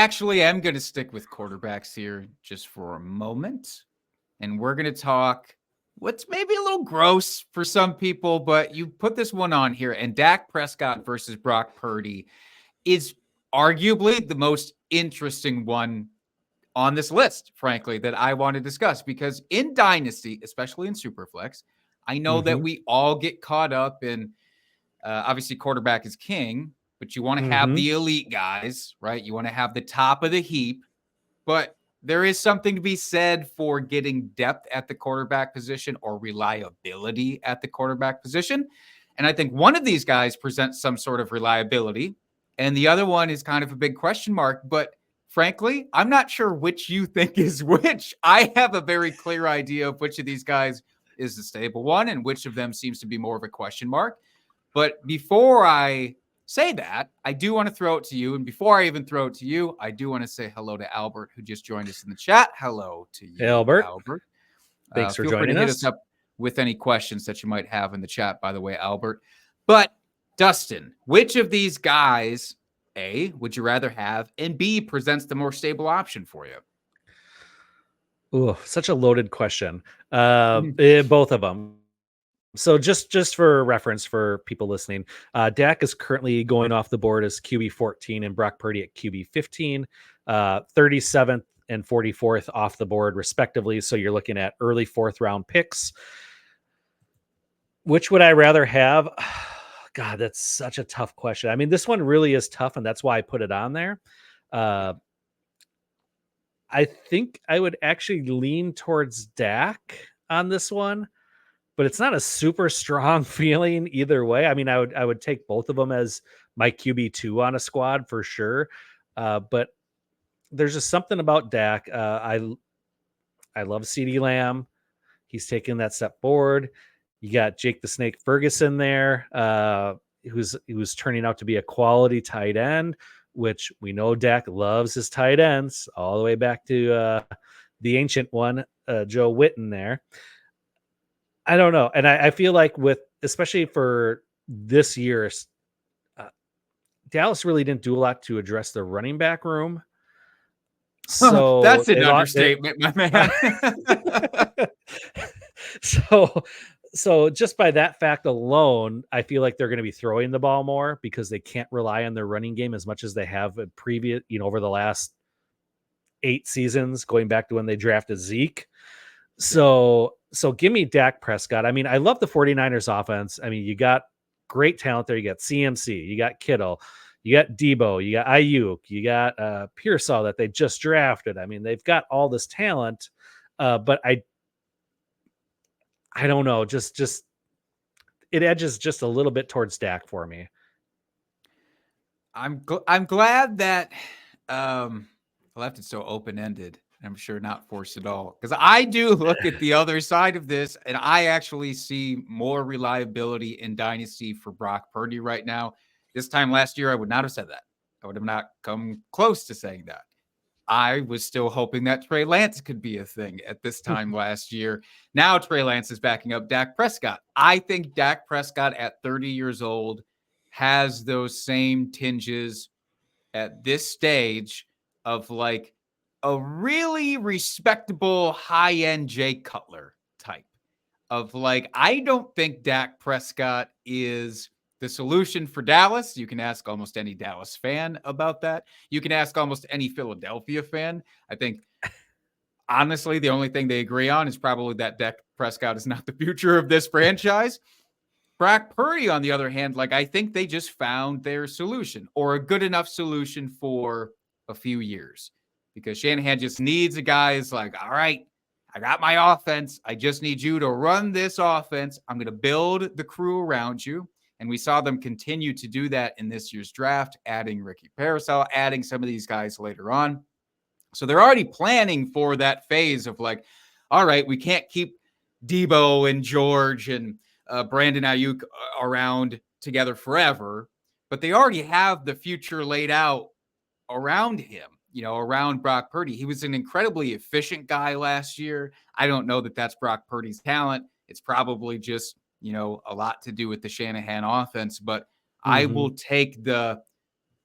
actually am going to stick with quarterbacks here just for a moment. And we're going to talk what's maybe a little gross for some people, but you put this one on here. And Dak Prescott versus Brock Purdy is arguably the most interesting one on this list, frankly, that I want to discuss. Because in Dynasty, especially in Superflex, I know that we all get caught up in obviously quarterback is king, but you want to have the elite guys, right? You want to have the top of the heap, but there is something to be said for getting depth at the quarterback position or reliability at the quarterback position. And I think one of these guys presents some sort of reliability, and the other one is kind of a big question mark. But frankly, I'm not sure which you think is which. I have a very clear idea of which of these guys is the stable one and which of them seems to be more of a question mark. But before I say that, I do want to throw it to you. And before I even throw it to you, I do want to say hello to Albert, who just joined us in the chat. Hello to you, Albert. Thanks for joining us. Feel free to hit us up with any questions that you might have in the chat, by the way, Albert. But Dustin, which of these guys, A, would you rather have, and B, presents the more stable option for you? Ooh, such a loaded question. Both of them. So just for reference for people listening, Dak is currently going off the board as QB 14 and Brock Purdy at QB 15, 37th and 44th off the board respectively. So you're looking at early 4th round picks. Which would I rather have? God, that's such a tough question. I mean, this one really is tough, and that's why I put it on there. I think I would actually lean towards Dak on this one, but it's not a super strong feeling either way. I mean, I would take both of them as my QB2 on a squad for sure. But there's just something about Dak. I love CeeDee Lamb. He's taking that step forward. You got Jake the Snake Ferguson there, who's turning out to be a quality tight end, which we know Dak loves his tight ends all the way back to the ancient one, Joe Witten there. I don't know. And I feel like especially for this year, Dallas really didn't do a lot to address the running back room. So that's an understatement, my man. So just by that fact alone, I feel like they're going to be throwing the ball more because they can't rely on their running game as much as they have in previous, over the last 8 seasons, going back to when they drafted Zeke. So give me Dak Prescott. I mean, I love the 49ers offense. I mean, you got great talent there. You got CMC, you got Kittle, you got Debo, you got Ayuk, you got Pearsall that they just drafted. I mean, they've got all this talent, but I don't know. Just it edges just a little bit towards Dak for me. I'm glad that left it so open-ended. I'm sure not forced at all, because I do look at the other side of this, and I actually see more reliability in Dynasty for Brock Purdy right now. This time last year, I would not have said that. I would have not come close to saying that. I was still hoping that Trey Lance could be a thing at this time last year. Now Trey Lance is backing up Dak Prescott. I think Dak Prescott at 30 years old has those same tinges at this stage of like a really respectable high-end Jay Cutler type of like, I don't think Dak Prescott is the solution for Dallas. You can ask almost any Dallas fan about that. You can ask almost any Philadelphia fan. I think, honestly, the only thing they agree on is probably that Dak Prescott is not the future of this franchise. Brock Purdy, on the other hand, like, I think they just found their solution, or a good enough solution for a few years, because Shanahan just needs a guy who's like, all right, I got my offense. I just need you to run this offense. I'm going to build the crew around you. And we saw them continue to do that in this year's draft, adding Ricky Pearsall, adding some of these guys later on. So they're already planning for that phase of like, all right, we can't keep Debo and George and Brandon Ayuk around together forever, but they already have the future laid out around him, around Brock Purdy. He was an incredibly efficient guy last year. I don't know that that's Brock Purdy's talent. It's probably just, a lot to do with the Shanahan offense, but I will take the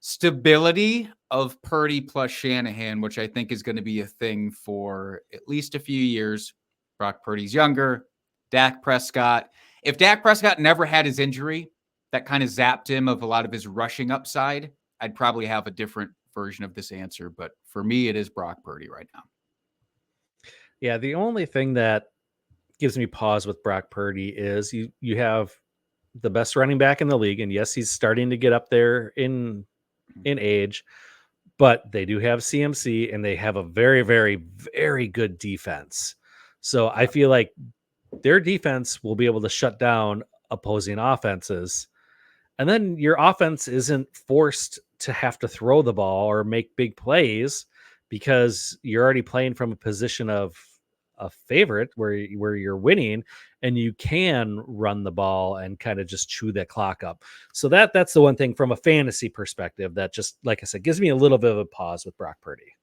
stability of Purdy plus Shanahan, which I think is going to be a thing for at least a few years. Brock Purdy's younger. Dak Prescott. If Dak Prescott never had his injury, that kind of zapped him of a lot of his rushing upside, I'd probably have a different version of this answer. But for me, it is Brock Purdy right now. Yeah, the only thing that gives me pause with Brock Purdy is you have the best running back in the league, and yes, he's starting to get up there in age, but they do have CMC, and they have a very, very, very good defense. So I feel like their defense will be able to shut down opposing offenses. And then your offense isn't forced to have to throw the ball or make big plays because you're already playing from a position of a favorite where you're winning, and you can run the ball and kind of just chew that clock up. So that's the one thing from a fantasy perspective that, just like I said, gives me a little bit of a pause with Brock Purdy.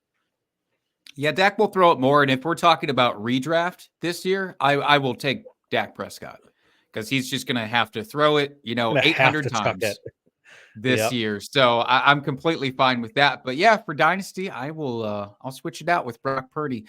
Yeah, Dak will throw it more. And if we're talking about redraft this year, I will take Dak Prescott because he's just going to have to throw it, 800 times this year. So I'm completely fine with that. But yeah, for Dynasty, I'll switch it out with Brock Purdy.